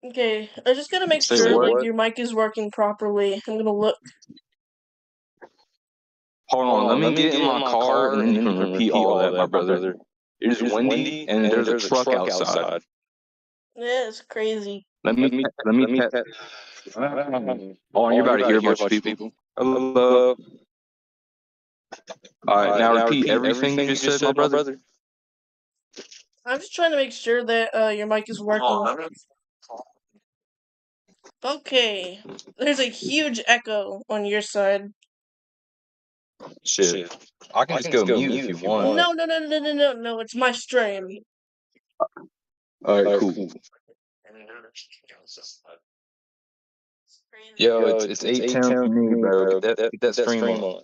Okay, I just gotta make Say sure what? like your mic is working properly. I'm gonna look. Hold on, let me get in my car and then you can repeat all that, my brother. It is windy and there's a truck outside. Yeah, it's crazy. Let me Oh, and you're about to hear a bunch of people. Hello. Alright, now repeat everything you just said, my brother. I'm just trying to make sure that your mic is working. Okay, there's a huge echo on your side. Shit. I can just go mute if you want. No, it's my stream. Alright, cool. Yo, it's 8:10 for me, bro. Get that stream on.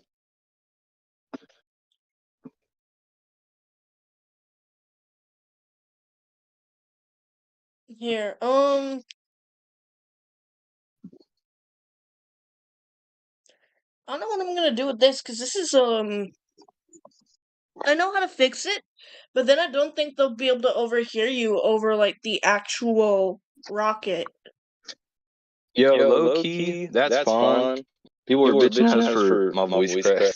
Here, I don't know what I'm gonna do with this, because this is, I know how to fix it, but then I don't think they'll be able to overhear you over, like, the actual rocket. Yo, low key, that's fine. People were bitching at us for my voice crack.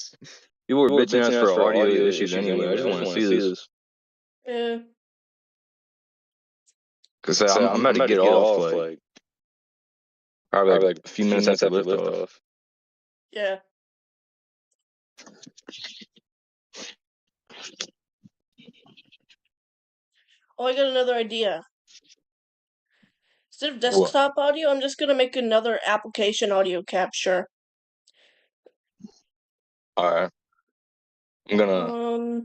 People were bitching at us for audio issues anyway. I just want to see this. Yeah. Cause I'm about to get off, like, probably like a few minutes after liftoff. Yeah. Oh, I got another idea. Instead of desktop audio, I'm just gonna make another application audio capture. Alright. I'm gonna...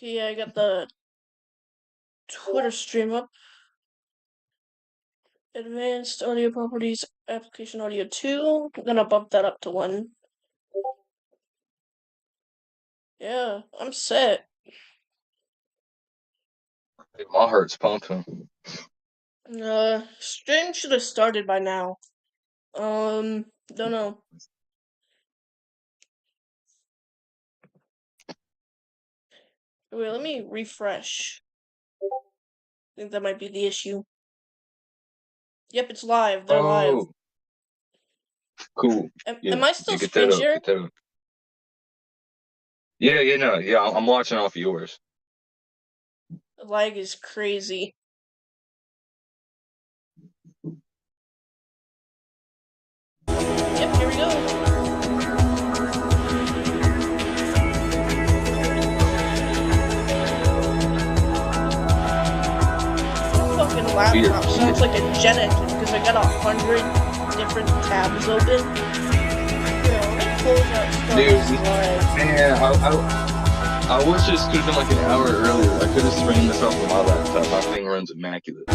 Okay, yeah, I got the Twitter stream up. Advanced audio properties, application audio 2. I'm gonna bump that up to 1. Yeah, I'm set. My heart's pumping. Stream should have started by now. Don't know. Wait, let me refresh. I think that might be the issue. Yep, it's live. They're live. Cool. Am I still screen sharing? Yeah, I'm watching off of yours. The lag is crazy. Yep, here we go. Fucking laptop sounds like a jet engine because I got 100 different tabs open. Dude, man, I wish this could have been like an hour earlier. I could have streamed this off of my laptop. My thing runs immaculate.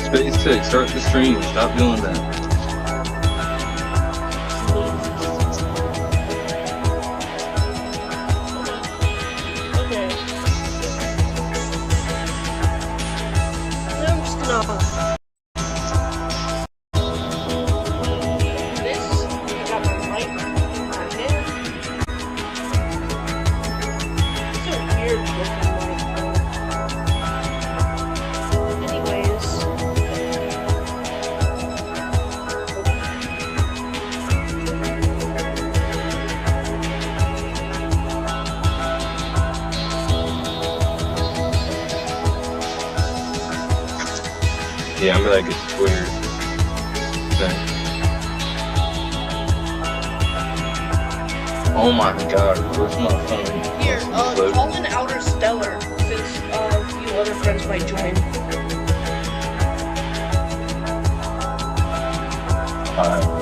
SpaceX, start the stream. Stop doing that. Yeah, I'm like a Twitter thing. Oh my god, where's my phone? Here, call in Outer Stellar, since a few other friends might join. Alright.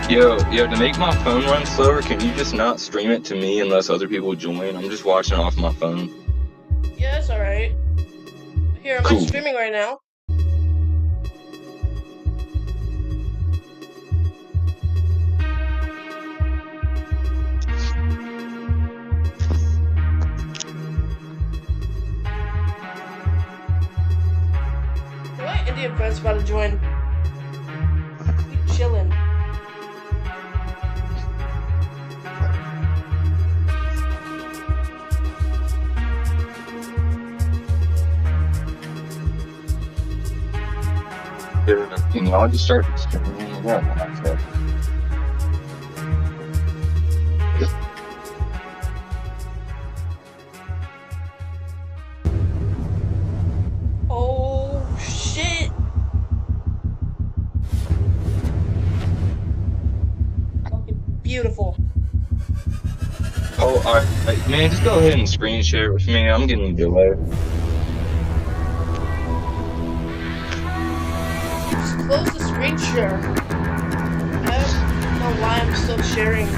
Yo, to make my phone run slower, can you just not stream it to me unless other people join? I'm just watching off my phone. Yeah, that's alright. Here, am I streaming right now? My Indian friend's about to join. We chillin'. You know, I'll just start streaming again. Oh shit! Fucking beautiful. Oh, alright, man, just go ahead and screen share it with me. I'm getting a delay. Just close the screen share. I don't know why I'm still sharing.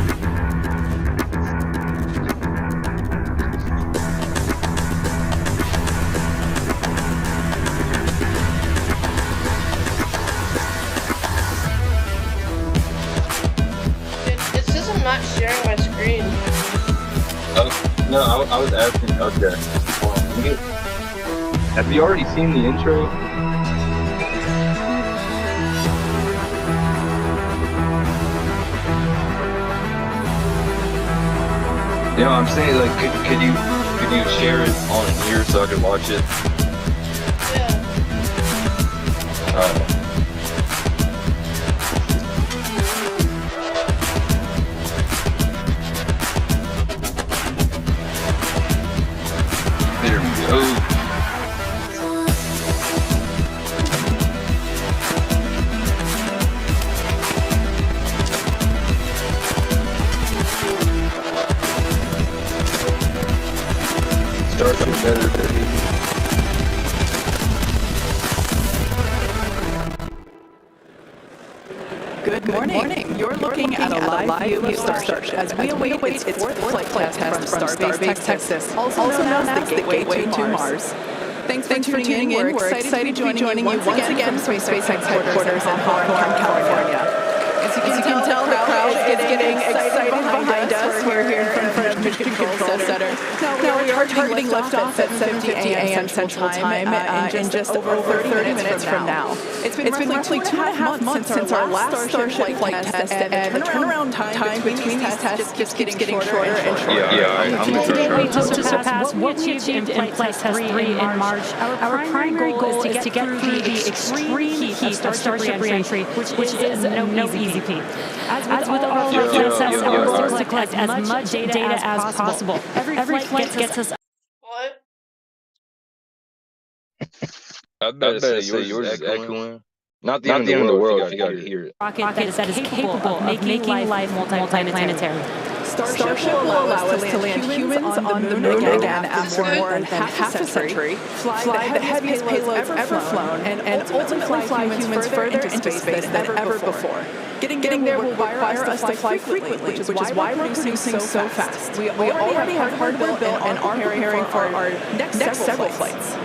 It says I'm not sharing my screen. Oh, no, I was asking. Okay. Hold on, let me get... Have you already seen the intro? You know, I'm saying, like, could you share it on here so I can watch it? Yeah. There we go. Starship better, baby. Good morning. You're looking at a live view of Starship as we await its fourth flight test from Starbase, Texas, also known as the Gateway to Mars. Thanks for tuning in. We're excited to be joining you once again from SpaceX headquarters in Hawthorne, California. As you can tell, the crowd is getting excited behind us. We're here in front of Mission Control Center. Now we are targeting liftoff at 7:50 a.m. Central Time in just over 30 minutes from now. It's been roughly 2.5 months since our last Starship flight test, and the turnaround time between these tests just keeps getting shorter and shorter. Today we hope to surpass what we achieved in Flight Test 3 in March. Our primary goal is to get through the extreme heat of Starship re-entry, which is no easy feat. As with all flight tests, our goal is to collect as much data as possible. Every flight gets us... What? I better say yours is echoing. Not the end of the world if you gotta hear it. rocket that is capable of making life multiplanetary. Starship will allow us to land humans on the moon again after more than half a century, fly the heaviest payloads ever flown, and ultimately fly humans further into space than ever before. Getting there will require us to fly frequently, which is why we're producing so fast. We already have hardware built and are preparing for our next several flights.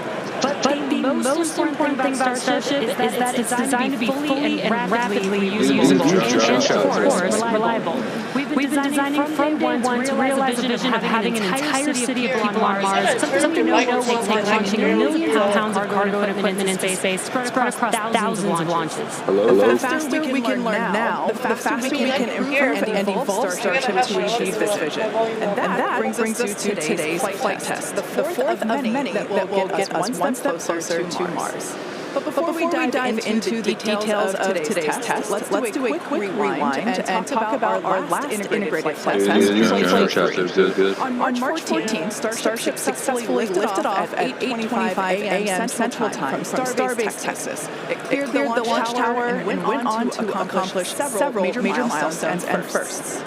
But the most important thing about Starship is that it's designed to be fully and rapidly usable and, of course, reliable. We've been designing from day one to realize the vision of having an entire city of people on Mars, something we know will take launching millions of pounds of cargo and equipment into space spread across thousands of launches. The faster we can learn now, the faster we can improve and evolve Starship to achieve this vision. And that brings us to today's flight test, the fourth of many that will get us one step closer to Mars. But before we dive into the details of today's test, let's do a quick rewind and talk about our last integrated flight test, Flight 3. On March 14th, Starship successfully lifted off at 8:25 a.m. Central Time from Starbase, Texas. It cleared the launch tower and went on to accomplish several major milestones and firsts.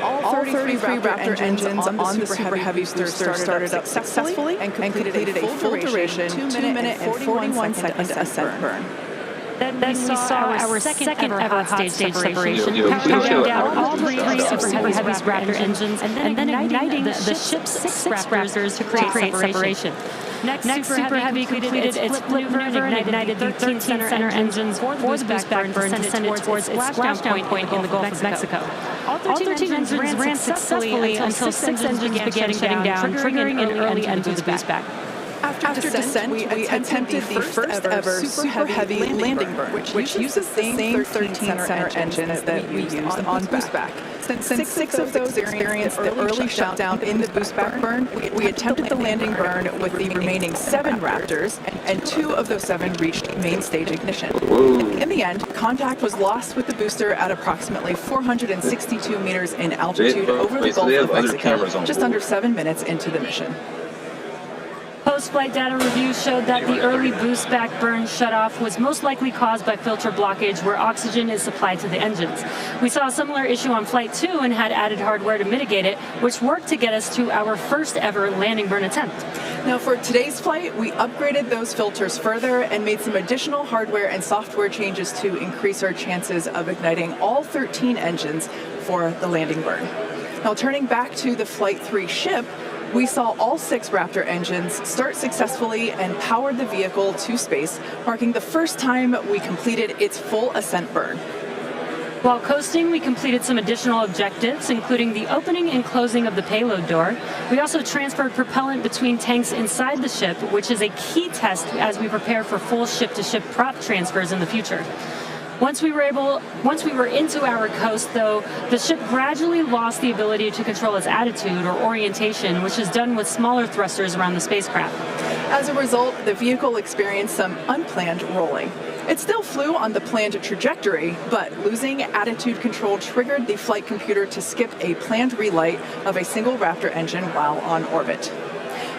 All 33 Raptor engines on the Super Heavy booster started up successfully and completed a full duration 2-minute and 41-second ascent burn. Then we saw our second ever hot stage separation, Powering down all three Super Heavy's Raptor engines, and then igniting the ship's six Raptors to create separation. Next, Super Heavy completed its flip maneuver and ignited the 13 center engines for the boost back burn to send it towards its splashdown point in the Gulf of Mexico. All 13 engines ran successfully until 6 engines began shutting down, triggering an early end of the boost back. After descent, we attempted the first ever super heavy landing burn, which uses the same 13 center engines that we used on boostback. Since 6 of those experienced the early shutdown in the boostback burn, we attempted the landing burn with the remaining 7 Raptors, and 2 of those 7 reached main stage ignition. In the end, contact was lost with the booster at approximately 462 meters in altitude over the Gulf of Mexico, just under 7 minutes into the mission. Post-flight data review showed that the early boost back burn shutoff was most likely caused by filter blockage where oxygen is supplied to the engines. We saw a similar issue on Flight 2 and had added hardware to mitigate it, which worked to get us to our first ever landing burn attempt. Now for today's flight, we upgraded those filters further and made some additional hardware and software changes to increase our chances of igniting all 13 engines for the landing burn. Now turning back to the Flight 3 ship, we saw all 6 Raptor engines start successfully and powered the vehicle to space, marking the first time we completed its full ascent burn. While coasting, we completed some additional objectives, including the opening and closing of the payload door. We also transferred propellant between tanks inside the ship, which is a key test as we prepare for full ship-to-ship prop transfers in the future. Once we were into our coast, though, the ship gradually lost the ability to control its attitude or orientation, which is done with smaller thrusters around the spacecraft. As a result, the vehicle experienced some unplanned rolling. It still flew on the planned trajectory, but losing attitude control triggered the flight computer to skip a planned relight of a single Raptor engine while on orbit.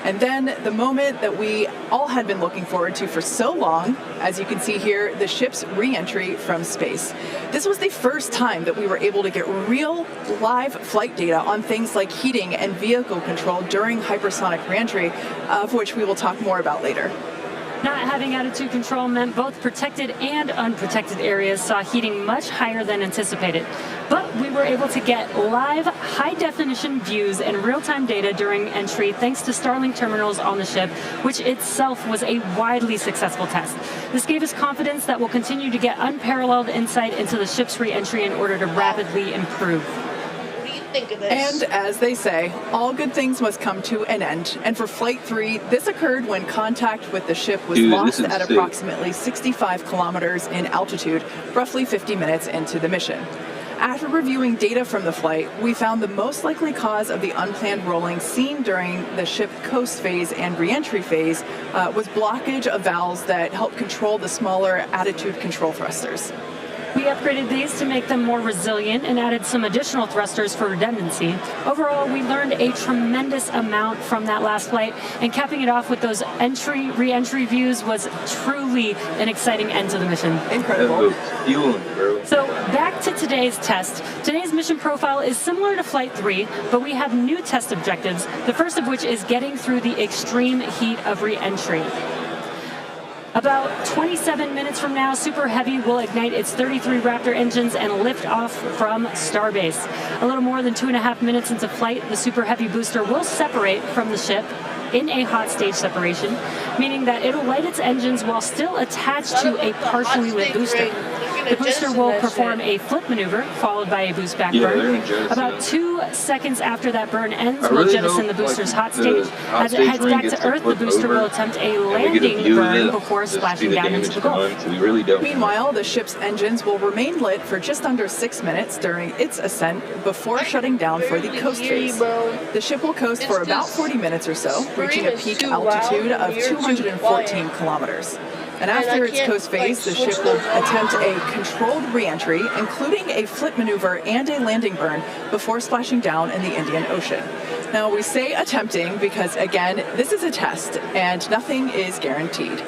And then the moment that we all had been looking forward to for so long, as you can see here, the ship's re-entry from space. This was the first time that we were able to get real live flight data on things like heating and vehicle control during hypersonic re-entry, of which we will talk more about later. Not having attitude control meant both protected and unprotected areas saw heating much higher than anticipated. But we were able to get live, high-definition views and real-time data during entry thanks to Starlink terminals on the ship, which itself was a widely successful test. This gave us confidence that we'll continue to get unparalleled insight into the ship's re-entry in order to rapidly improve. Think of this. And as they say, all good things must come to an end. And for Flight 3, this occurred when contact with the ship was lost at approximately 65 kilometers in altitude, roughly 50 minutes into the mission. After reviewing data from the flight, we found the most likely cause of the unplanned rolling seen during the ship coast phase and re-entry phase was blockage of valves that help control the smaller attitude control thrusters. We upgraded these to make them more resilient and added some additional thrusters for redundancy. Overall, we learned a tremendous amount from that last flight, and capping it off with those re-entry views was truly an exciting end to the mission. Incredible. So back to today's test. Today's mission profile is similar to Flight 3, but we have new test objectives, the first of which is getting through the extreme heat of re-entry. About 27 minutes from now, Super Heavy will ignite its 33 Raptor engines and lift off from Starbase. A little more than 2.5 minutes into flight, the Super Heavy booster will separate from the ship in a hot stage separation, meaning that it'll light its engines while still attached to a partially lit booster. The booster will perform a flip maneuver, followed by a boost back burn. About 2 seconds after that burn ends, we'll jettison the booster's hot stage. As it heads back to Earth, the booster will attempt a landing burn before splashing down into the Gulf. Meanwhile, the ship's engines will remain lit for just under 6 minutes during its ascent before shutting down for the coast phase. The ship will coast for about 40 minutes or so, reaching a peak altitude of 214 kilometers. And after its coast phase, the ship will attempt a controlled re-entry, including a flip maneuver and a landing burn, before splashing down in the Indian Ocean. Now, we say attempting because, again, this is a test, and nothing is guaranteed.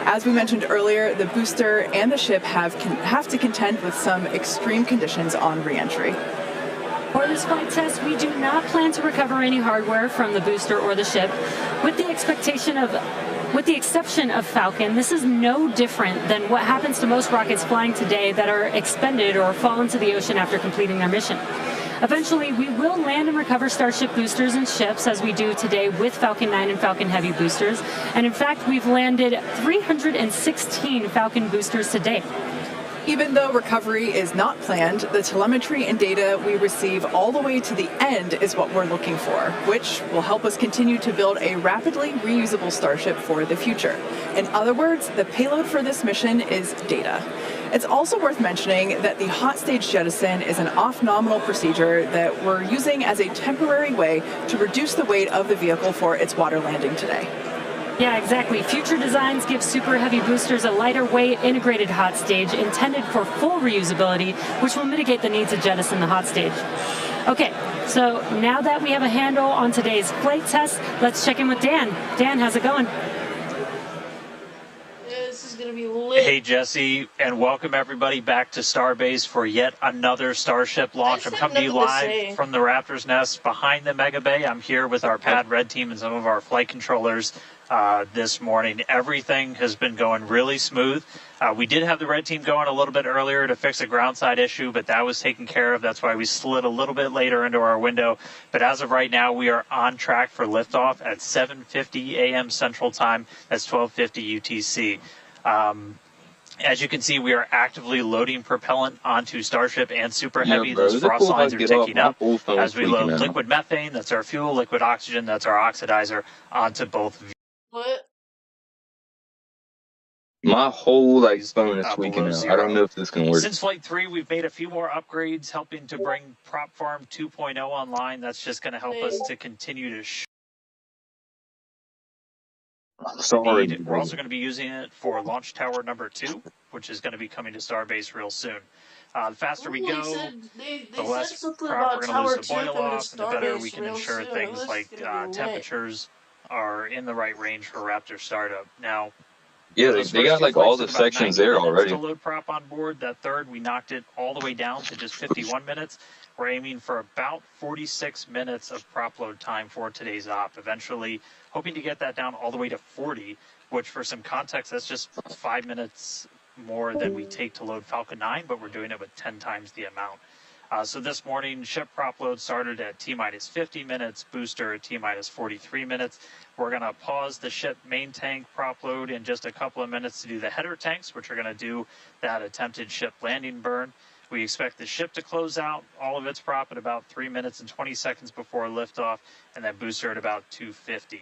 As we mentioned earlier, the booster and the ship have to contend with some extreme conditions on re-entry. For this flight test, we do not plan to recover any hardware from the booster or the ship, with the expectation of With the exception of Falcon, this is no different than what happens to most rockets flying today that are expended or fall into the ocean after completing their mission. Eventually, we will land and recover Starship boosters and ships as we do today with Falcon 9 and Falcon Heavy boosters. And in fact, we've landed 316 Falcon boosters to date. Even though recovery is not planned, the telemetry and data we receive all the way to the end is what we're looking for, which will help us continue to build a rapidly reusable Starship for the future. In other words, the payload for this mission is data. It's also worth mentioning that the hot stage jettison is an off-nominal procedure that we're using as a temporary way to reduce the weight of the vehicle for its water landing today. Yeah, exactly. Future designs give Super Heavy boosters a lighter weight integrated hot stage intended for full reusability, which will mitigate the need to jettison the hot stage. Okay, so now that we have a handle on today's flight test, let's check in with Dan. Dan, how's it going? This is going to be lit. Hey, Jesse, and welcome everybody back to Starbase for yet another Starship launch. I'm coming to you live from the Raptor's Nest behind the Mega Bay. I'm here with our Pad Red team and some of our flight controllers this morning. Everything has been going really smooth. We did have the Red team going a little bit earlier to fix a ground side issue, but that was taken care of. That's why we slid a little bit later into our window. But as of right now, we are on track for liftoff at 7:50 a.m. Central Time. That's 12:50 UTC. As you can see, we are actively loading propellant onto Starship and Super Heavy. Those frost lines are ticking up as we load liquid methane, that's our fuel, liquid oxygen, that's our oxidizer, onto both. What? My whole phone is tweaking out. I don't know if this can work. Since Flight 3, we've made a few more upgrades, helping to bring Prop Farm 2.0 online. That's just going to help us to continue to Sorry. We're also going to be using it for Launch Tower number 2, which is going to be coming to Starbase real soon. The faster we go, the less crap we're going to lose the boil off, and the better we can ensure things like temperatures are in the right range for Raptor startup. Now, yeah, they got all the sections there already. To load prop on board, that third, we knocked it all the way down to just 51 minutes. We're aiming for about 46 minutes of prop load time for today's op. Eventually, hoping to get that down all the way to 40, which for some context, that's just 5 minutes more than we take to load Falcon 9, but we're doing it with 10 times the amount. So this morning, ship prop load started at T-minus 50 minutes, booster at T-minus 43 minutes. We're going to pause the ship main tank prop load in just a couple of minutes to do the header tanks, which are going to do that attempted ship landing burn. We expect the ship to close out all of its prop at about 3 minutes and 20 seconds before liftoff, and then booster at about 2:50.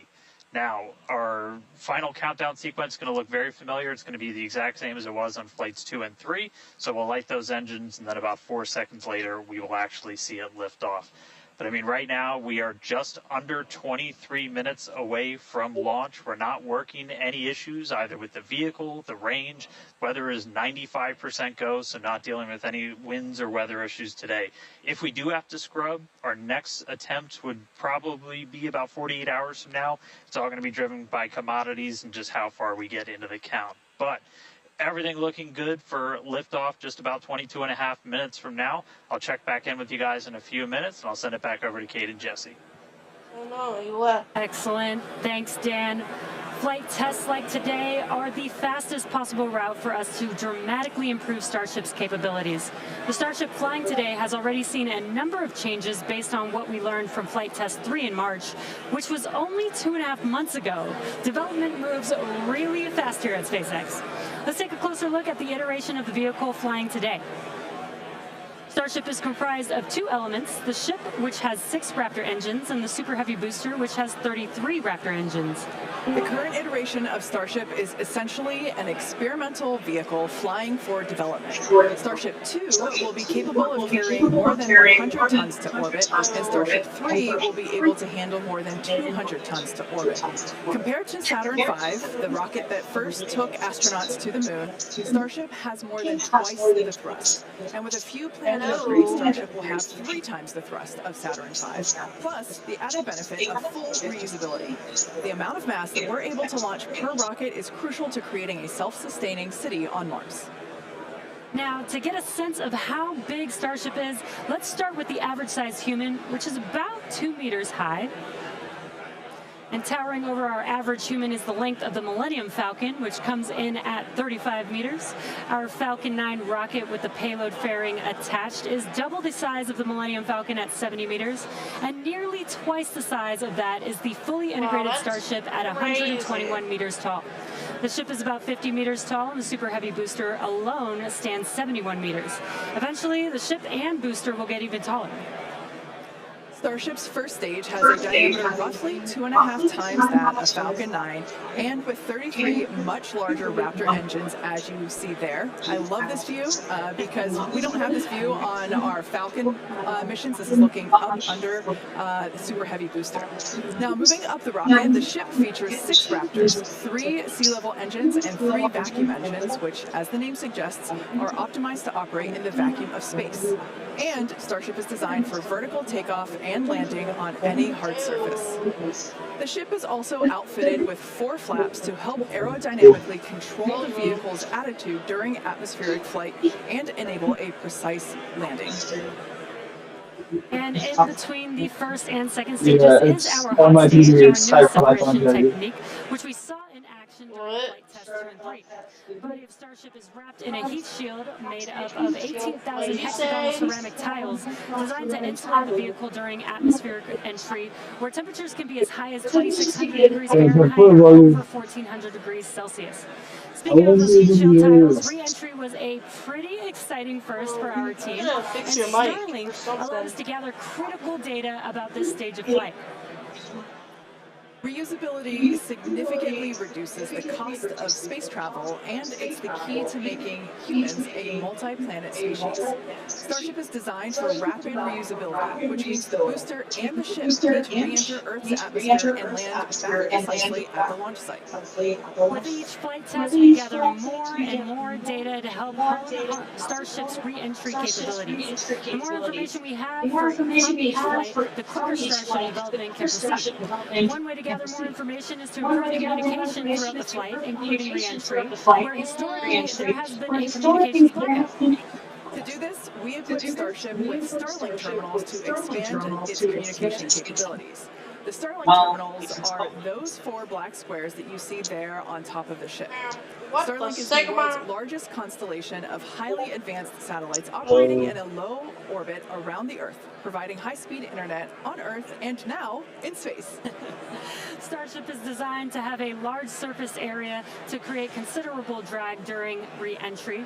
Now, our final countdown sequence is going to look very familiar. It's going to be the exact same as it was on flights 2 and 3. So we'll light those engines, and then about 4 seconds later, we will actually see it lift off. But I mean, right now, we are just under 23 minutes away from launch. We're not working any issues, either with the vehicle, the range. Weather is 95% go, so not dealing with any winds or weather issues today. If we do have to scrub, our next attempt would probably be about 48 hours from now. It's all going to be driven by commodities and just how far we get into the count. But everything looking good for liftoff just about 22 and a half minutes from now. I'll check back in with you guys in a few minutes, and I'll send it back over to Kate and Jesse. Oh no, you left. Excellent. Thanks, Dan. Flight tests like today are the fastest possible route for us to dramatically improve Starship's capabilities. The Starship flying today has already seen a number of changes based on what we learned from Flight Test 3 in March, which was only 2.5 months ago. Development moves really fast here at SpaceX. Let's take a closer look at the iteration of the vehicle flying today. Starship is comprised of 2 elements, the ship, which has 6 Raptor engines, and the Super Heavy booster, which has 33 Raptor engines. The current iteration of Starship is essentially an experimental vehicle flying for development. Starship 2 will be capable of carrying more than 100 tons to orbit, and Starship 3 will be able to handle more than 200 tons to orbit. Compared to Saturn V, the rocket that first took astronauts to the moon, Starship has more than twice the thrust. And with a few planned upgrades, Starship will have 3 times the thrust of Saturn V, plus the added benefit of full reusability. The amount of mass that we're able to launch per rocket is crucial to creating a self-sustaining city on Mars. Now, to get a sense of how big Starship is, let's start with the average-sized human, which is about 2 meters high. And towering over our average human is the length of the Millennium Falcon, which comes in at 35 meters. Our Falcon 9 rocket with the payload fairing attached is double the size of the Millennium Falcon at 70 meters, and nearly twice the size of that is the fully integrated Starship at 121 meters tall. The ship is about 50 meters tall, and the Super Heavy booster alone stands 71 meters. Eventually, the ship and booster will get even taller. Starship's first stage has a diameter roughly 2.5 times that of Falcon 9, and with 33 much larger Raptor engines, as you see there. I love this view because we don't have this view on our Falcon missions. This is looking up under the Super Heavy booster. Now, moving up the rocket, the ship features 6 Raptors, 3 sea-level engines, and 3 vacuum engines, which, as the name suggests, are optimized to operate in the vacuum of space. And Starship is designed for vertical takeoff and landing on any hard surface. The ship is also outfitted with 4 flaps to help aerodynamically control the vehicle's attitude during atmospheric flight and enable a precise landing. And in between the first and second stages is our hot stage, our new separation technique, which we saw in action during flight tests 2 and 3. The body of Starship is wrapped in a heat shield made up of 18,000 hexagonal ceramic tiles designed to insulate the vehicle during atmospheric entry, where temperatures can be as high as 2,600 degrees Fahrenheit or over 1,400 degrees Celsius. Speaking of those heat shield tiles, re-entry was a pretty exciting first for our team, and Starlink allowed us to gather critical data about this stage of flight. Reusability significantly reduces the cost of space travel, and it's the key to making humans a multi-planet species. Starship is designed for rapid reusability, which means the booster and the ship need to re-enter Earth's atmosphere and land back precisely at the launch site. With each flight test, we gather more and more data to help hone Starship's re-entry capabilities. The more information we have from each flight, the quicker Starship development can proceed. One way to gather more information is to improve communication throughout the flight, including re-entry, where historically there has been a communications blackout. To do this, we equipped Starship with Starlink terminals to expand its communication capabilities. The Starlink terminals are those 4 black squares that you see there on top of the ship. Starlink is the world's largest constellation of highly advanced satellites operating in a low orbit around the Earth, providing high-speed internet on Earth and now in space. Starship is designed to have a large surface area to create considerable drag during re-entry.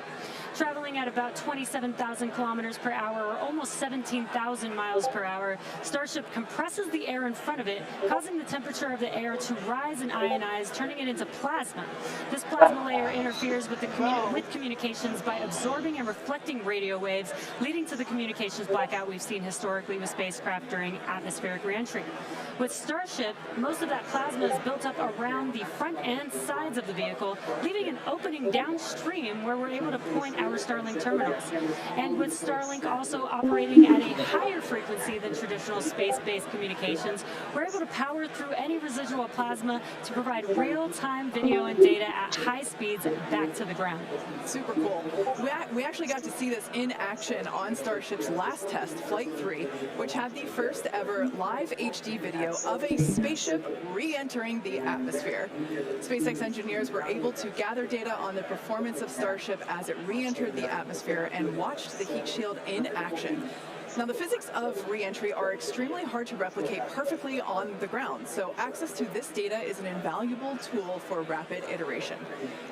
Traveling at about 27,000 kilometers per hour, or almost 17,000 miles per hour, Starship compresses the air in front of it, causing the temperature of the air to rise and ionize, turning it into plasma. This plasma layer interferes with communications by absorbing and reflecting radio waves, leading to the communications blackout we've seen historically with spacecraft during atmospheric re-entry. With Starship, most of that plasma is built up around the front and sides of the vehicle, leaving an opening downstream where we're able to point our Starlink terminals. And with Starlink also operating at a higher frequency than traditional space-based communications, we're able to power through any residual plasma to provide real-time video and data at high speeds back to the ground. Super cool. We actually got to see this in action on Starship's last test, Flight 3, which had the first ever live HD video of a spaceship re-entering the atmosphere. SpaceX engineers were able to gather data on the performance of Starship as it re-entered the atmosphere and watched the heat shield in action. Now, the physics of re-entry are extremely hard to replicate perfectly on the ground, so access to this data is an invaluable tool for rapid iteration.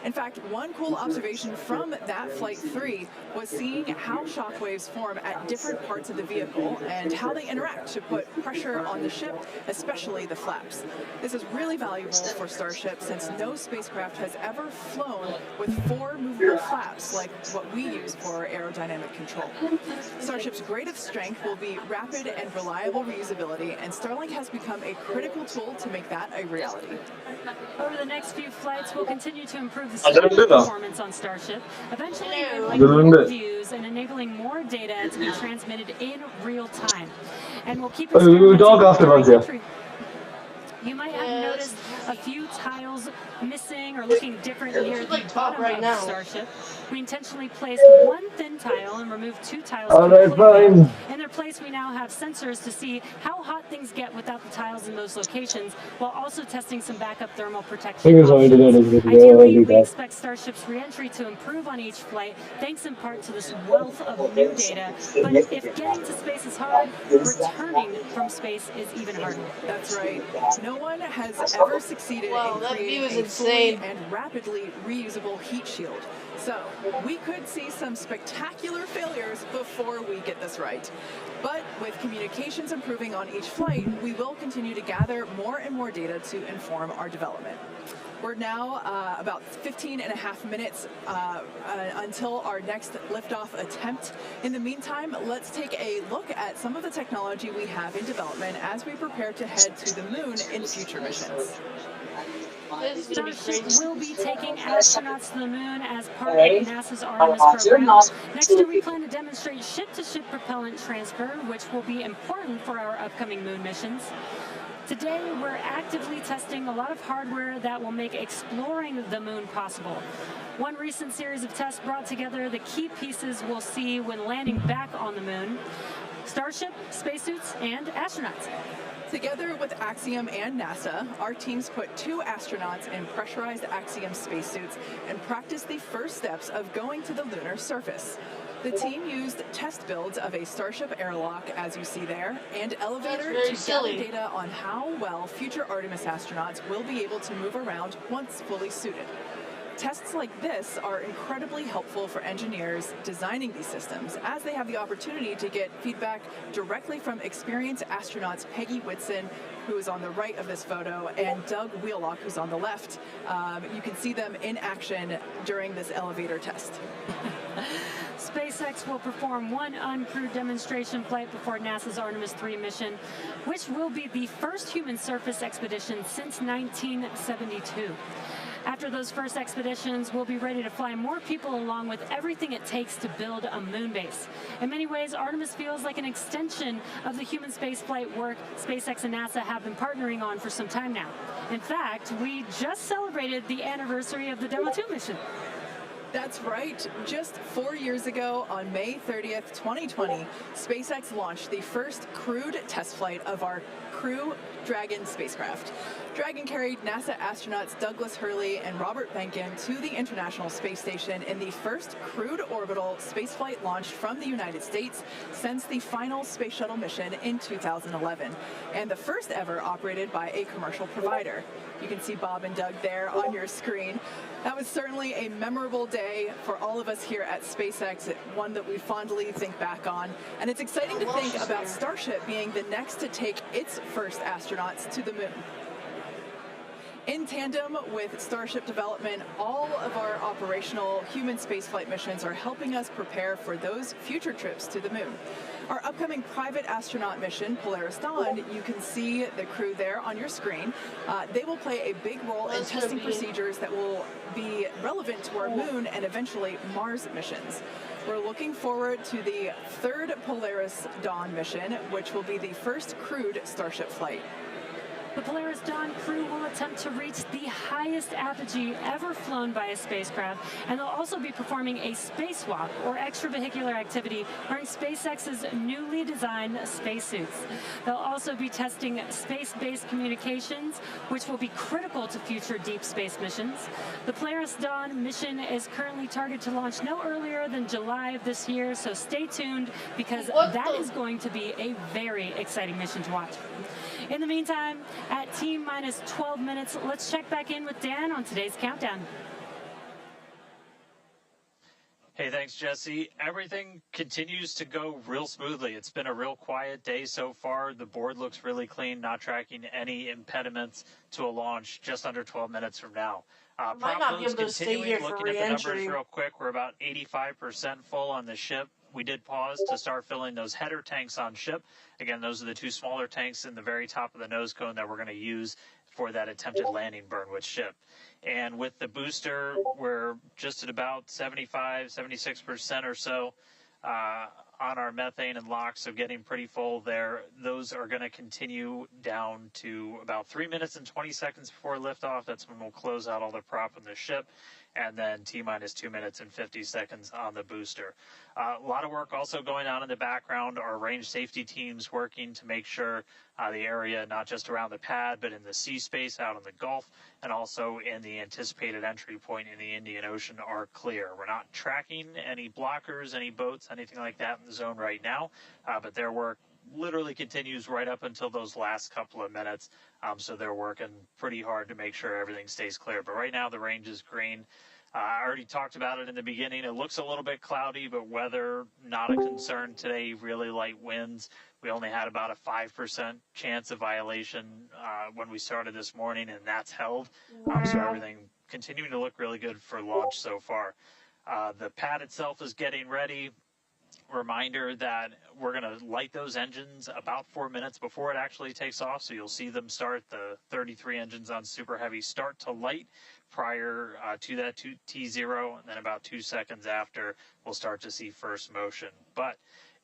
In fact, one cool observation from that Flight 3 was seeing how shockwaves form at different parts of the vehicle and how they interact to put pressure on the ship, especially the flaps. This is really valuable for Starship since no spacecraft has ever flown with 4 movable flaps like what we use for aerodynamic control. Starship's greatest strength will be rapid and reliable reusability, and Starlink has become a critical tool to make that a reality. Over the next few flights, we'll continue to improve the Starlink performance on Starship, eventually enabling more views and enabling more data to be transmitted in real time. And we'll keep experimenting. You might have noticed a few tiles missing or looking different near the bottom of the Starship. We intentionally placed one thin tile and removed 2 tiles completely, and they're their place, we now have sensors to see how hot things get without the tiles in those locations, while also testing some backup thermal protection options. Ideally, we expect Starship's reentry to improve on each flight, thanks in part to this wealth of new data. But if getting to space is hard, returning from space is even harder. That's right. No one has ever succeeded in creating a fully and rapidly reusable heat shield. So we could see some spectacular failures before we get this right. But with communications improving on each flight, we will continue to gather more and more data to inform our development. We're now about 15 and a half minutes until our next liftoff attempt. In the meantime, let's take a look at some of the technology we have in development as we prepare to head to the moon in future missions. Starship will be taking astronauts to the moon as part of NASA's Artemis program. Next year, we plan to demonstrate ship-to-ship propellant transfer, which will be important for our upcoming moon missions. Today, we're actively testing a lot of hardware that will make exploring the moon possible. One recent series of tests brought together the key pieces we'll see when landing back on the moon: Starship, spacesuits, and astronauts. Together with Axiom and NASA, our teams put 2 astronauts in pressurized Axiom spacesuits and practiced the first steps of going to the lunar surface. The team used test builds of a Starship airlock, as you see there, and elevator to gather data on how well future Artemis astronauts will be able to move around once fully suited. Tests like this are incredibly helpful for engineers designing these systems, as they have the opportunity to get feedback directly from experienced astronauts Peggy Whitson, who is on the right of this photo, and Doug Wheelock, who's on the left. You can see them in action during this elevator test. SpaceX will perform one uncrewed demonstration flight before NASA's Artemis 3 mission, which will be the first human surface expedition since 1972. After those first expeditions, we'll be ready to fly more people along with everything it takes to build a moon base. In many ways, Artemis feels like an extension of the human spaceflight work SpaceX and NASA have been partnering on for some time now. In fact, we just celebrated the anniversary of the Demo 2 mission. That's right. Just 4 years ago, on May 30th, 2020, SpaceX launched the first crewed test flight of our Crew Dragon spacecraft. Dragon carried NASA astronauts Douglas Hurley and Robert Behnken to the International Space Station in the first crewed orbital spaceflight launched from the United States since the final Space Shuttle mission in 2011, and the first ever operated by a commercial provider. You can see Bob and Doug there on your screen. That was certainly a memorable day for all of us here at SpaceX, one that we fondly think back on. And it's exciting to think about Starship being the next to take its first astronauts to the moon. In tandem with Starship development, all of our operational human spaceflight missions are helping us prepare for those future trips to the moon. Our upcoming private astronaut mission, Polaris Dawn, you can see the crew there on your screen. They will play a big role in testing procedures that will be relevant to our moon and eventually Mars missions. We're looking forward to the third Polaris Dawn mission, which will be the first crewed Starship flight. The Polaris Dawn crew will attempt to reach the highest apogee ever flown by a spacecraft, and they'll also be performing a spacewalk, or extravehicular activity, wearing SpaceX's newly designed spacesuits. They'll also be testing space-based communications, which will be critical to future deep space missions. The Polaris Dawn mission is currently targeted to launch no earlier than July of this year, so stay tuned, because that is going to be a very exciting mission to watch. In the meantime, at T-minus 12 minutes, let's check back in with Dan on today's countdown. Hey, thanks, Jesse. Everything continues to go real smoothly. It's been a real quiet day so far. The board looks really clean, not tracking any impediments to a launch just under 12 minutes from now. Might not be able to stay here for looking at the numbers re-entry. real quick, we're about 85% full on the ship. We did pause to start filling those header tanks on ship. Again, those are the 2 smaller tanks in the very top of the nose cone that we're going to use for that attempted landing burn with ship. And with the booster, we're just at about 76% or so on our methane and LOX, so getting pretty full there. Those are going to continue down to about 3 minutes and 20 seconds before liftoff. That's when we'll close out all the prop on the ship. and then T-minus 2 minutes and 50 seconds on the booster. A lot of work also going on in the background. Our range safety teams working to make sure the area, not just around the pad, but in the sea space out in the Gulf, and also in the anticipated entry point in the Indian Ocean are clear. We're not tracking any blockers, any boats, anything like that in the zone right now, but their work literally continues right up until those last couple of minutes. So they're working pretty hard to make sure everything stays clear. But right now the range is green. I already talked about it in the beginning. It looks a little bit cloudy, but weather not a concern today. Really light winds. We only had about a 5% chance of violation when we started this morning, and that's held. So everything continuing to look really good for launch so far. The pad itself is getting ready. Reminder that we're going to light those engines about 4 minutes before it actually takes off. So you'll see them start, the 33 engines on Super Heavy start to light prior to that T0, and then about 2 seconds after, we'll start to see first motion. But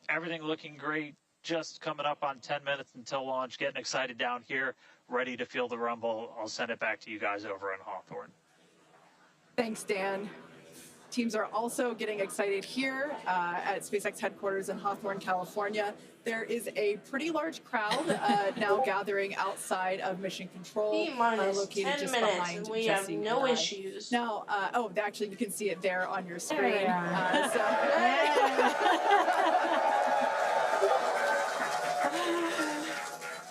everything looking great. Just coming up on 10 minutes until launch. Getting excited down here, ready to feel the rumble. I'll send it back to you guys over in Hawthorne. Thanks, Dan. Teams are also getting excited here at SpaceX headquarters in Hawthorne, California. There is a pretty large crowd now gathering outside of Mission Control, located 10 just minutes, behind and we Jesse have no and I. issues. Now, actually, you can see it there on your screen. There we are.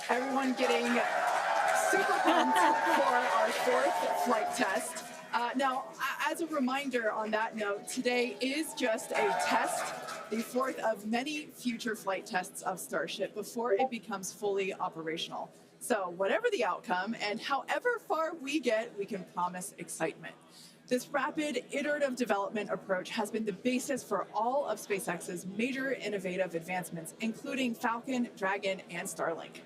Everyone getting super pumped for our fourth flight test. Now, as a reminder on that note, today is just a test, the fourth of many future flight tests of Starship before it becomes fully operational. So whatever the outcome and however far we get, we can promise excitement. This rapid iterative development approach has been the basis for all of SpaceX's major innovative advancements, including Falcon, Dragon, and Starlink.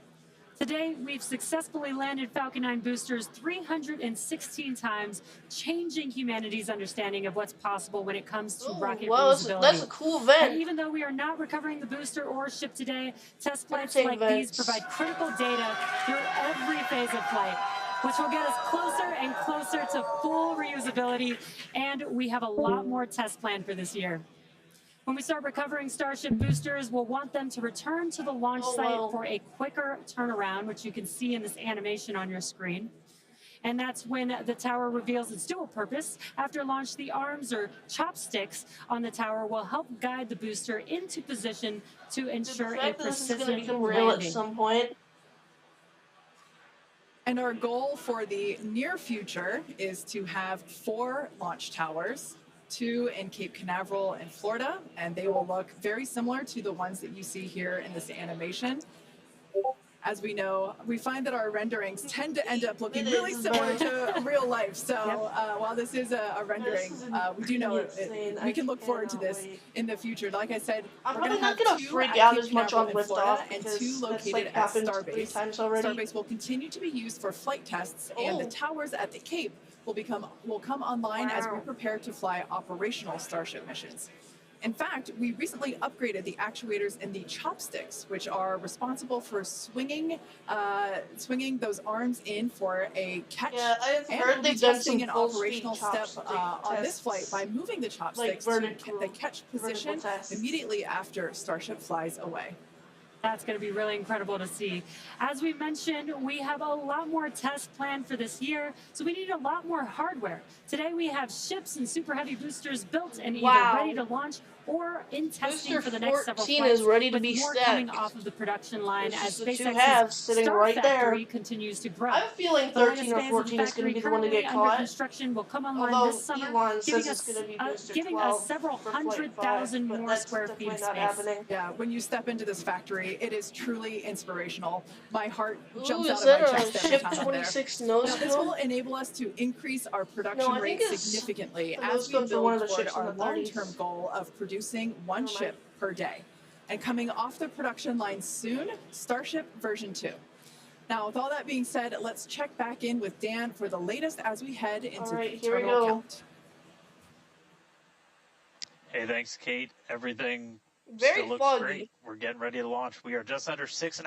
Today, we've successfully landed Falcon 9 boosters 316 times, changing humanity's understanding of what's possible when it comes to rocket reusability. That's a cool event. And even though we are not recovering the booster or ship today, test flights like these provide critical data through every phase of flight, which will get us closer and closer to full reusability, and we have a lot more tests planned for this year. When we start recovering Starship boosters, we'll want them to return to the launch site for a quicker turnaround, which you can see in this animation on your screen. And that's when the tower reveals its dual purpose. After launch, the arms or chopsticks on the tower will help guide the booster into position to ensure a precision real at some point. And our goal for the near future is to have 4 launch towers, 2 in Cape Canaveral in Florida, and they will look very similar to the ones that you see here in this animation. As we know, we find that our renderings tend to end up looking really similar to real life. So while this is a rendering, we do know we can look forward to this in the future. Like I said, I'm we're going to have not 2 freak at out Cape as much Canaveral on in Florida liftoff and because 2 located like at happened 3 Starbase. times already. Starbase will continue to be used for flight tests, and the towers at the Cape will come online as we prepare to fly operational Starship missions. In fact, we recently upgraded the actuators in the chopsticks, which are responsible for swinging those arms in for a catch. Yeah, I've and heard we'll be they've done testing some an full-speed operational step on this flight by moving the chopsticks to the catch position immediately after Starship flies away. That's going to be really incredible to see. As we mentioned, we have a lot more tests planned for this year, so we need a lot more hardware. Today we have ships and Super Heavy boosters built and either ready to launch or in testing for the next several flights, is ready to be with more coming off of the production line as SpaceX's Star Factory continues to grow. I have a feeling 13 or 14 is going to be the one to get caught. Construction will come online this summer, giving us several 100,000 more square feet of space. Yeah, when you step into this factory, it is truly inspirational. My heart jumps is out of that my chest a every Ship time I'm there. 26 nose This will enable us to increase our production rate significantly as we build toward our long-term goal of producing 1 ship per day. And coming off the production line soon, Starship version 2. Now, with all that being said, let's check back in with Dan for the latest as we head into the terminal count. Hey, thanks, Kate. Everything Very still looks foggy. great. we're getting ready to launch. We are just under 6.5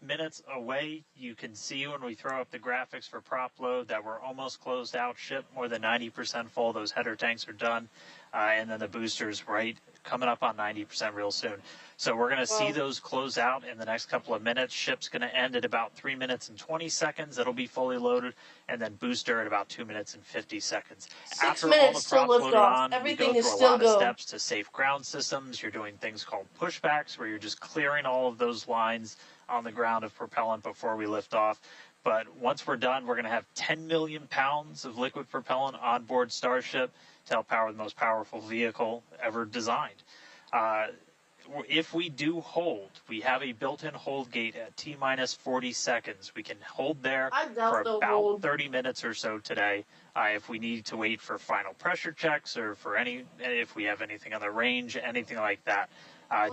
minutes away. You can see when we throw up the graphics for prop load that we're almost closed out. Ship more than 90% full. Those header tanks are done. And then the boosters coming up on 90% real soon. So we're going to see those close out in the next couple of minutes. Ship's going to end at about 3 minutes and 20 seconds. It'll be fully loaded. And then booster at about 2 minutes and 50 seconds. 6 After minutes all the till props loaded liftoff. on, Everything we is go through a still lot go. of steps to safe ground systems. You're doing things called pushbacks, where you're just clearing all of those lines on the ground of propellant before we lift off. But once we're done, we're going to have 10 million pounds of liquid propellant on board Starship to help power the most powerful vehicle ever designed. If we do hold, we have a built-in hold gate at T-minus 40 seconds. We can hold there for about 30 minutes or so today. If we need to wait for final pressure checks or for if we have anything on the range, anything like that.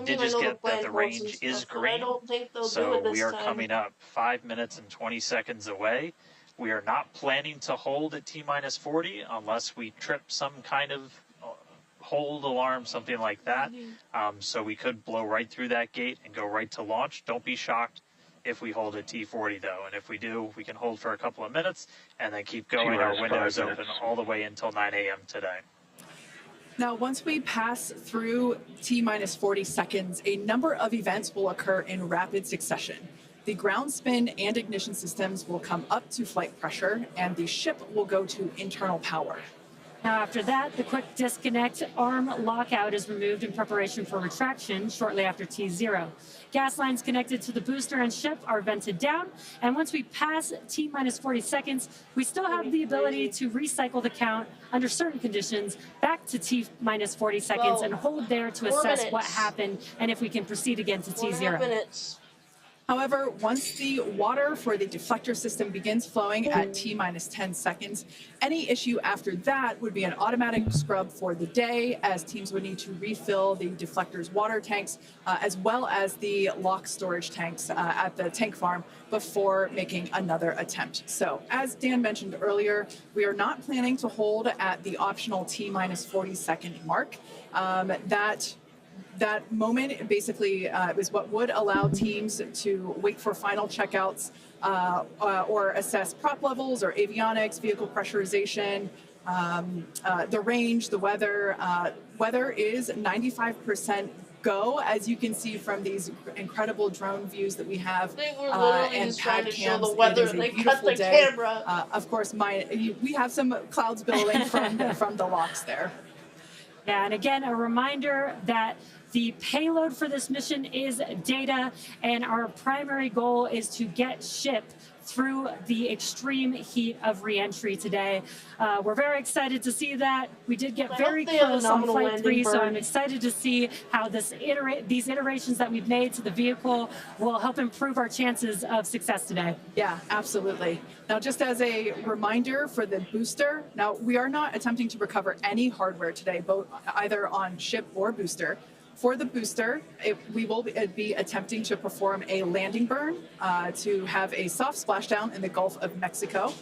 Did just get that the range is green, so we are coming up 5 minutes and 20 seconds away. We are not planning to hold at T-minus 40 unless we trip some kind of hold alarm, something like that. So we could blow right through that gate and go right to launch. Don't be shocked if we hold at T40 though, and if we do, we can hold for a couple of minutes and then keep going. Our window is open all the way until 9 a.m. today. Now, once we pass through T-minus 40 seconds, a number of events will occur in rapid succession. The ground spin and ignition systems will come up to flight pressure, and the ship will go to internal power. Now, after that, the quick disconnect arm lockout is removed in preparation for retraction shortly after T0. Gas lines connected to the booster and ship are vented down, and once we pass T-minus 40 seconds, we still have the ability to recycle the count under certain conditions back to T-minus 40 seconds and hold there to assess what happened and if we can proceed again to T0. However, once the water for the deflector system begins flowing at T-minus 10 seconds, any issue after that would be an automatic scrub for the day, as teams would need to refill the deflector's water tanks, as well as the lock storage tanks at the tank farm before making another attempt. So, as Dan mentioned earlier, we are not planning to hold at the optional T-minus 40-second mark. That moment basically is what would allow teams to wait for final checkouts or assess prop levels or avionics, vehicle pressurization, the range, the weather. Weather is 95% go, as you can see from these incredible drone views that we have and pad cams. It is a beautiful day. Of course, we have some clouds billowing from the locks there. Yeah, and again, a reminder that the payload for this mission is data, and our primary goal is to get ship through the extreme heat of reentry today. We're very excited to see that. We did get very close on Flight 3, so I'm excited to see how these iterations that we've made to the vehicle will help improve our chances of success today. Yeah, absolutely. Now, just as a reminder for the booster, now we are not attempting to recover any hardware today, either on ship or booster. For the booster, we will be attempting to perform a landing burn to have a soft splashdown in the Gulf of Mexico.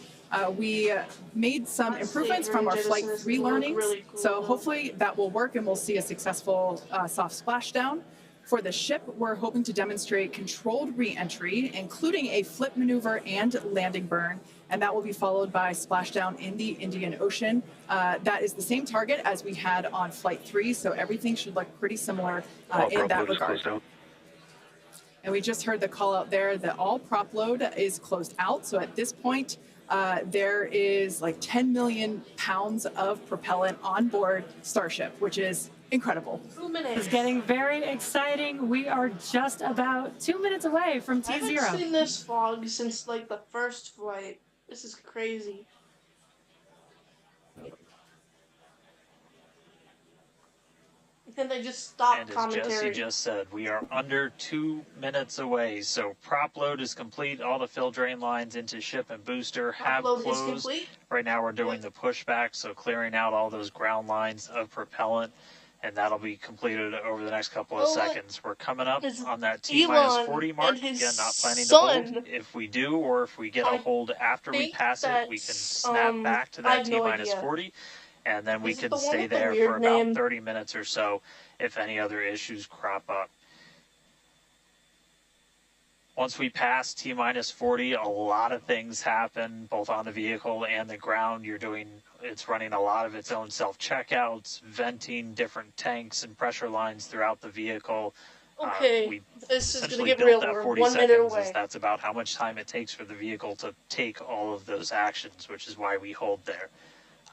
We made some improvements from our Flight 3 learnings, so hopefully that will work and we'll see a successful soft splashdown. For the ship, we're hoping to demonstrate controlled re-entry, including a flip maneuver and landing burn, and that will be followed by splashdown in the Indian Ocean. That is the same target as we had on Flight 3, so everything should look pretty similar in that regard. And we just heard the call out there that all prop load is closed out, so at this point, there is like 10 million pounds of propellant on board Starship, which is incredible. 2 minutes. It's getting very exciting. We are just about 2 minutes away from T0. I haven't seen this fog since like the first flight. This is crazy. And they just stopped commentary. And as Jesse just said, we are under 2 minutes away. So prop load is complete. All the fill drain lines into ship and booster have closed. Right now we're doing the pushback, so clearing out all those ground lines of propellant. And that'll be completed over the next couple of seconds. We're coming up on that T-minus 40 mark. Again, not planning to hold. If we do, or if we get a hold after we pass it, we can snap back to that T-minus 40. And then we can stay there for about 30 minutes or so if any other issues crop up. Once we pass T-minus 40, a lot of things happen, both on the vehicle and the ground. It's running a lot of its own self-checkouts, venting different tanks and pressure lines throughout the vehicle. Okay, this is gonna get built real. that We're 40 1 minute seconds, away. that's about how much time it takes for the vehicle to take all of those actions, which is why we hold there.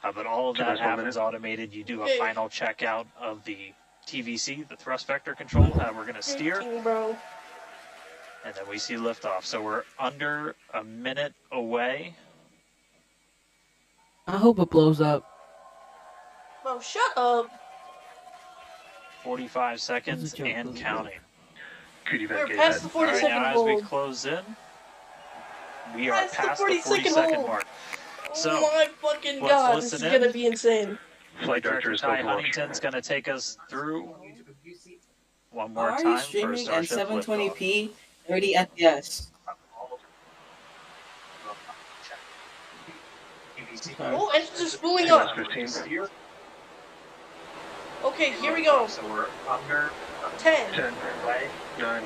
But all of that happens automated. You do a final checkout of the TVC, the thrust vector control, how we're going to steer. Bro. And then we see liftoff. So we're under a minute away. I hope it blows up. Bro, shut up. 45 seconds and counting. We're past the 40-second now hold. as we close in, we are past the 40-second mark. So, oh my fucking god, this is gonna be insane. Flight Director Ty Huntington's gonna take us through one more time. Are you streaming at 720p, 30 FPS? Oh, engine's are spooling up. Okay, here we go. So we're under 10. 9, 8, 7, 6,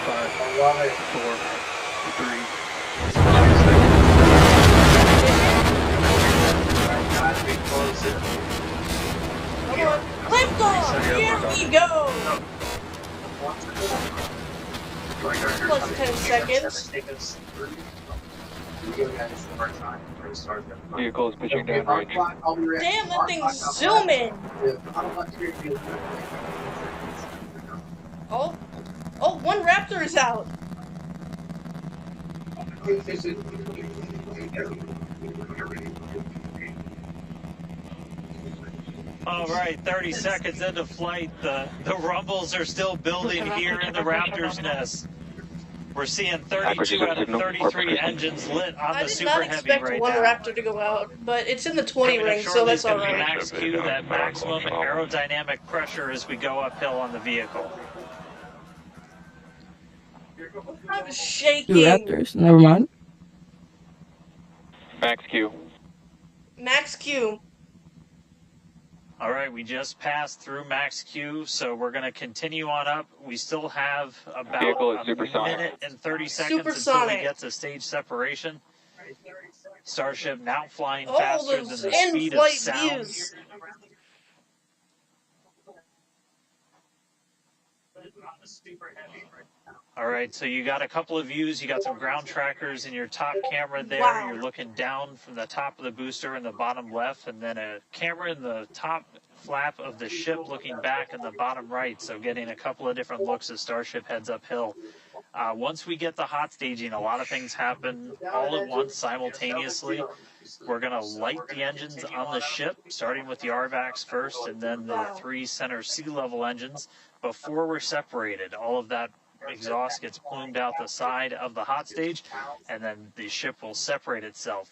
5, 4, 3. Come on. Liftoff! Here we go! Plus 10 seconds. Vehicle is pitching down range. Damn, that thing's zooming! Oh, one Raptor is out! All right, 30 seconds into flight. The rumbles are still building here in the Raptor's nest. We're seeing 32 out of 33 engines lit on the Super Heavy right now. I did not expect one Raptor to go out, but it's in the 20 ring, so that's alright. Max Q, that maximum aerodynamic pressure as we go uphill on the vehicle. I'm shaking. Two Raptors, never mind. Max Q. Max Q. All right, we just passed through Max Q, so we're going to continue on up. We still have about a minute and 30 seconds until we get to stage separation. Starship now flying faster than the speed of sound. Views. All right, so you got a couple of views. You got some ground trackers in your top camera there. Wow. You're looking down from the top of the booster in the bottom left, and then a camera in the top flap of the ship looking back in the bottom right. So getting a couple of different looks as Starship heads uphill. Once we get the hot staging, a lot of things happen all at once simultaneously. We're going to light the engines on the ship, starting with the RVACs first, and then the 3 center sea level engines before we're separated. All of that exhaust gets plumed out the side of the hot stage, and then the ship will separate itself.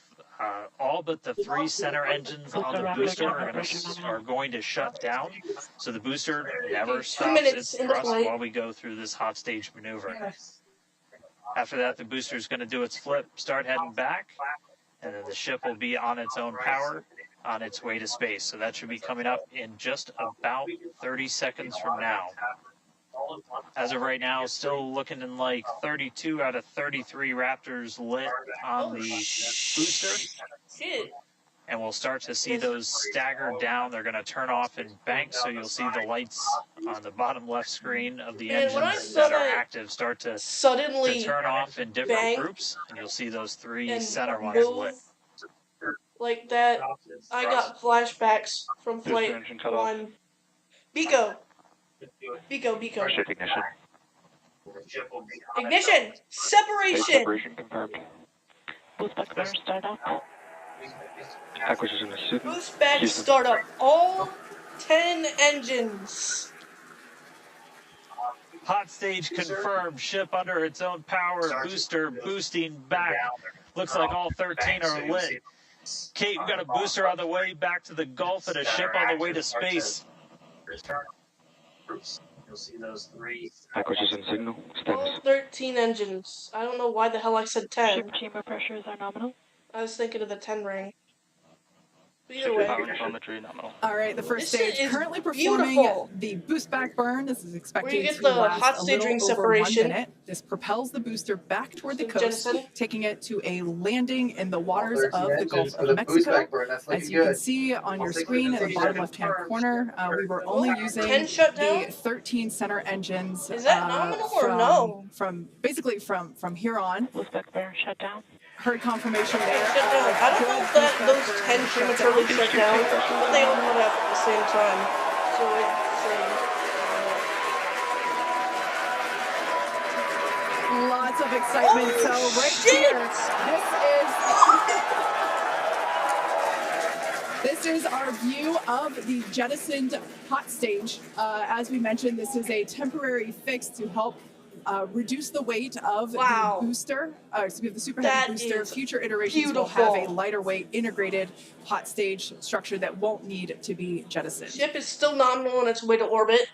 All but the 3 center engines on the booster are going to shut down, so the booster never stops its thrust while we go through this hot stage maneuver. After that, the booster is going to do its flip, start heading back, and then the ship will be on its own power on its way to space. So that should be coming up in just about 30 seconds from now. As of right now, still looking in like 32 out of 33 Raptors lit on the booster. Shit. And we'll start to see those stagger down. They're going to turn off in banks, so you'll see the lights on the bottom left screen of the engines that are active start to suddenly turn off in different groups, and you'll see those 3 center ones lit. Like that, I got flashbacks from Flight 1. Biko. Ignition. Ignition! Separation! Separation confirmed. Acquisition is soon. Boost back startup. All 10 engines. Hot stage confirmed. Ship under its own power. Booster boosting back. Looks like all 13 are lit. Kate, we got a booster on the way back to the Gulf and a ship on the way to space. You'll see those 3. Acquisition signal. All Status. 13 engines. I don't know why the hell I said 10. Ship chamber pressures are nominal. I was thinking of the 10 ring. Either way. Telemetry nominal. All right, the first This stage is currently performing beautiful. the boost back burn. This is Where you expected get to the last hot a stage ring little over 1 separation. minute. This propels the booster back toward the coast, Jettison. taking it to a landing in the waters 30 of the engines Gulf for of the boost Mexico. back burn. That's looking As you can good. see on your I'll stick screen with in the the bottom engine left-hand first. corner, we were only using 10 shutdown? the 13 center engines Is that nominal or no? from basically from here on. Boost back burn shut down. Heard confirmation there. Shut down. I don't know if those 10 prematurely shut down, but they all went up at the same time. So Lots of excitement. Oh, so right shit! here, this is our view of the jettisoned hot stage. As we mentioned, this is a temporary fix to help reduce the weight of the booster, the Super Heavy booster. Future iterations will have a lighter weight integrated hot stage structure that won't need to be jettisoned. Ship is still nominal on its way to orbit.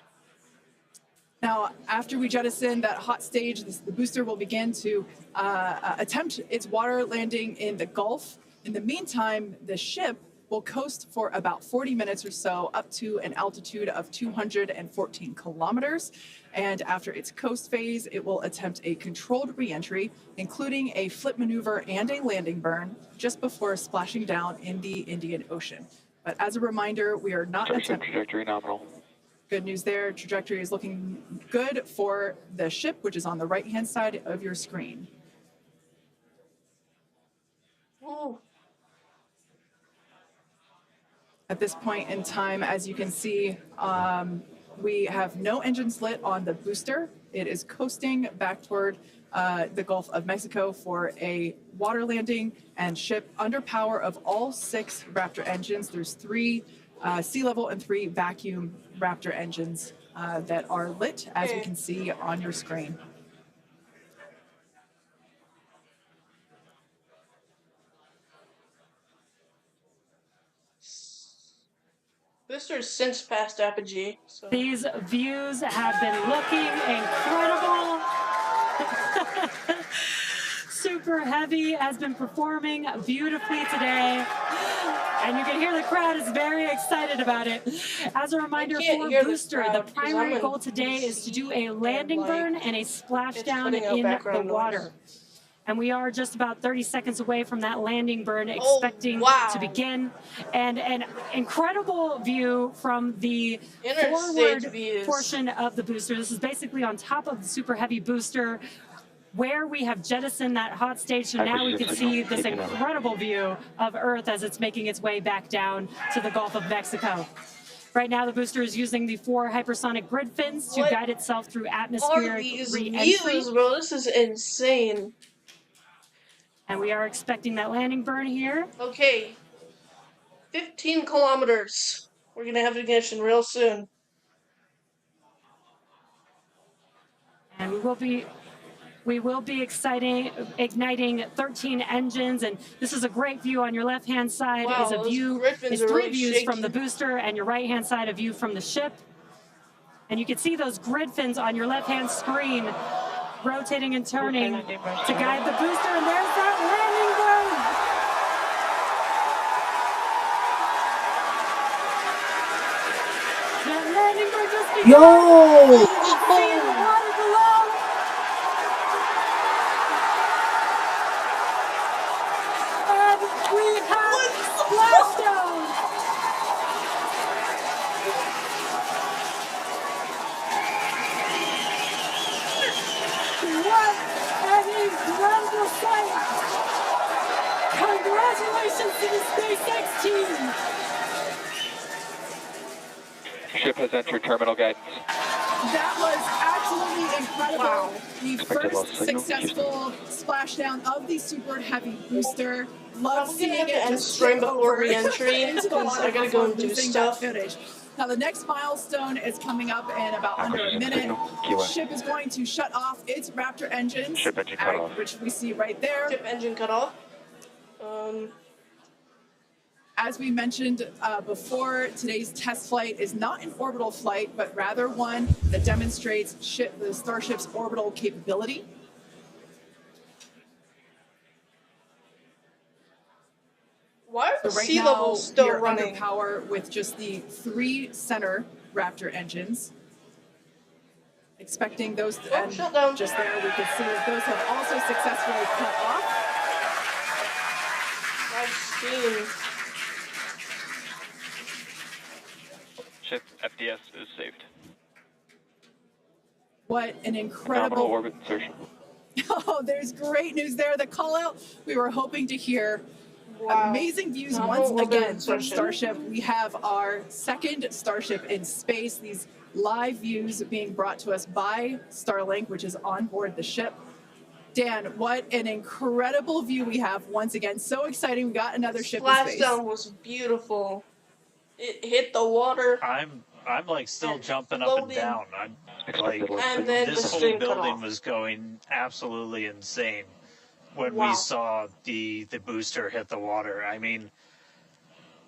Now, after we jettison that hot stage, the booster will begin to attempt its water landing in the Gulf. In the meantime, the ship will coast for about 40 minutes or so up to an altitude of 214 kilometers. And after its coast phase, it will attempt a controlled re-entry, including a flip maneuver and a landing burn, just before splashing down in the Indian Ocean. But as a reminder, we are not attempting... Trajectory nominal. Good news there. Trajectory is looking good for the ship, which is on the right-hand side of your screen. Ooh. At this point in time, as you can see, we have no engines lit on the booster. It is coasting back toward the Gulf of Mexico for a water landing and ship under power of all 6 Raptor engines. There's 3 sea level and 3 vacuum Raptor engines that are lit, as you can see on your screen. Booster's since passed apogee. So. These views have been looking incredible. Super Heavy has been performing beautifully today. And you can hear the crowd is very excited about it. As a reminder for Booster, the primary goal today is to do a landing burn and a splashdown in the water. And we are just about 30 seconds away from that landing burn, expecting to begin. And an incredible view from the forward portion of the booster. This is basically on top of the Super Heavy booster, where we have jettisoned that hot stage. So now we can see this incredible view of Earth as it's making its way back down to the Gulf of Mexico. Right now, the booster is using the 4 hypersonic grid fins to guide itself through atmospheric re-entry. Bro, this is insane. And we are expecting that landing burn here. Okay. 15 kilometers. We're going to have ignition real soon. And we will be igniting 13 engines, and this is a great view. On your left-hand side is a view. It's 3 views from the booster, and your right-hand side a view from the ship. And you can see those grid fins on your left-hand screen rotating and turning to guide the booster, and there's that landing burn. That landing burn just began. Yo! You can see the water below. And we have splashdown. What an incredible sight! Congratulations to the SpaceX team! Ship has entered terminal guidance. That was absolutely incredible. The first successful splashdown of the Super Heavy booster. Love seeing it just stream before re-entry because I gotta go and do stuff. Now the next milestone is coming up in about under a minute. The ship is going to shut off its Raptor engines, Ship engine cut off. which we see right there. Ship engine cut off. As we mentioned before, today's test flight is not an orbital flight, but rather one that demonstrates the Starship's orbital capability. Why are Right sea now, level's still we are under running. power with just the 3 center Raptor engines. Expecting those, and shutdown. just there we can see that those have also successfully cut off. I've seen. Ship FDS is saved. What an Nominal incredible orbit insertion. Oh, there's great news there. The call out we were hoping to hear. Wow. Amazing views Nominal once orbit again from insertion. Starship. We have our second Starship in space. These live views being brought to us by Starlink, which is on board the ship. Dan, what an incredible view we have once again. So exciting. We got another ship in space. Splashdown was beautiful. It hit the water. I'm like still And jumping up and floating. down. I'm like, And then this the whole string cut building off. was going absolutely insane when Wow. we saw the booster hit the water. I mean,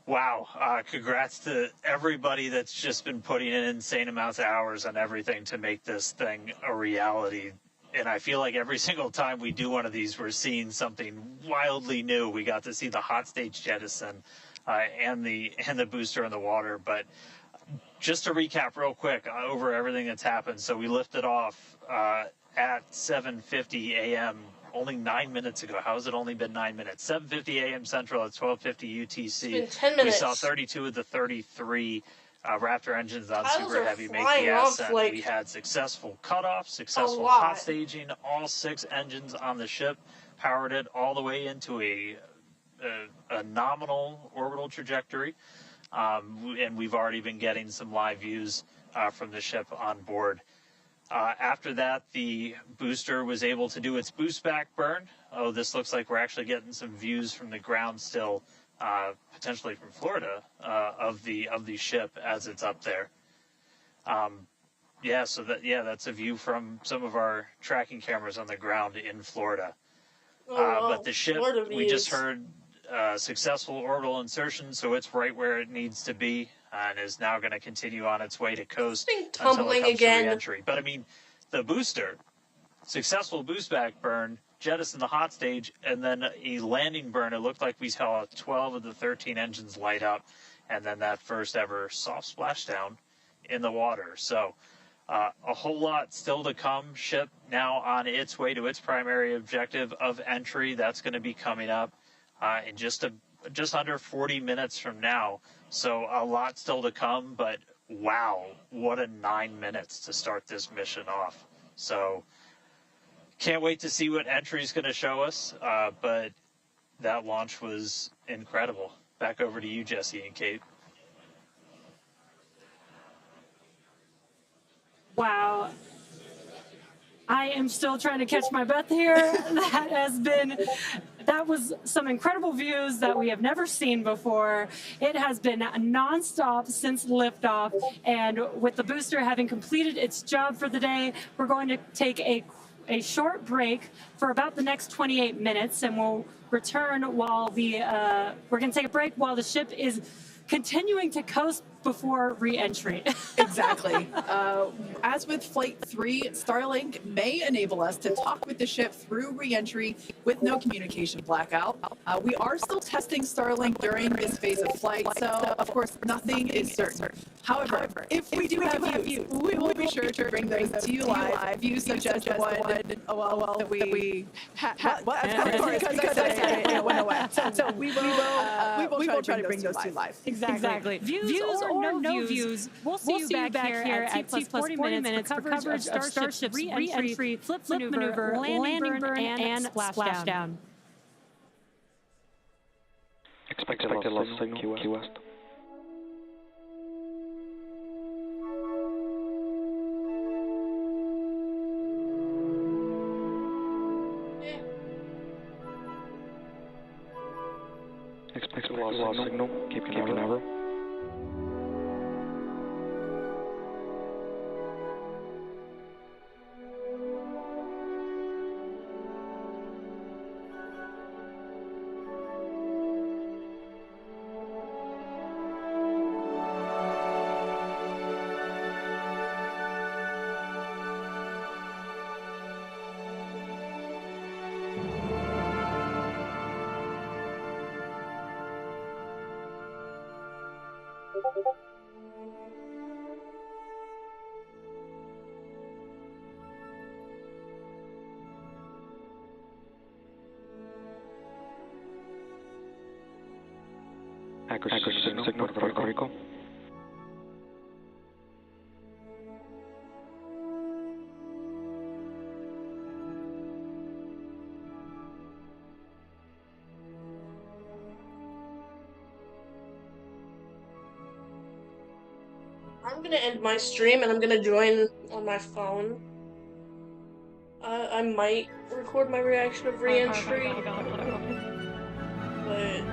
wow. Congrats to everybody that's just been putting in insane amounts of hours on everything to make this thing a reality. And I feel like every single time we do one of these, we're seeing something wildly new. We got to see the hot stage jettison and the booster in the water. But just to recap real quick over everything that's happened. So we lifted off at 7:50 a.m. only 9 minutes ago. How has it only been 9 minutes? 7:50 a.m. Central at 12:50 UTC. It's been 10 minutes. We saw 32 of the 33 Raptor engines on Tiles Super are Heavy make flying the off, ascent. like, We had successful cutoff, successful lot. hot staging. All 6 engines on the ship powered it all the way into a nominal orbital trajectory. And we've already been getting some live views from the ship on board. After that, the booster was able to do its boost back burn. Oh, this looks like we're actually getting some views from the ground still, potentially from Florida, of the ship as it's up there. That's a view from some of our tracking cameras on the ground in Florida. But the ship, we just heard successful orbital insertion, so it's right where it needs to be and is now going to continue on its way to coast until it tumbling comes again. to re-entry. But I mean, the booster, successful boost back burn, jettison the hot stage, and then a landing burn. It looked like we saw 12 of the 13 engines light up, and then that first ever soft splashdown in the water. So a whole lot still to come. Ship now on its way to its primary objective of entry. That's going to be coming up in just under 40 minutes from now. So a lot still to come, but wow, what a 9 minutes to start this mission off. So can't wait to see what entry is going to show us, but that launch was incredible. Back over to you, Jesse and Kate. Wow. I am still trying to catch my breath here. That was some incredible views that we have never seen before. It has been nonstop since liftoff, and with the booster having completed its job for the day, we're going to take a short break for about the next 28 minutes, and we'll return while we're going to take a break while the ship is continuing to coast before re-entry. Exactly. As with Flight 3, Starlink may enable us to talk with the ship through re-entry with no communication blackout. We are still testing Starlink during this phase of flight, so of course nothing is certain. However, if we do have views, we will be sure to bring those to you live. Views such as the one that we had. Because I went away. So we will try to bring those to you live. Exactly. Views or no views, we'll see you back here at T plus 40 minutes for coverage of Starship's re-entry, flip maneuver, landing burn, and splashdown. Expected loss signal, Key West. Expected loss signal, keep over. signal for recall. I'm gonna end my stream and I'm gonna join on my phone. I might record my reaction of re-entry, but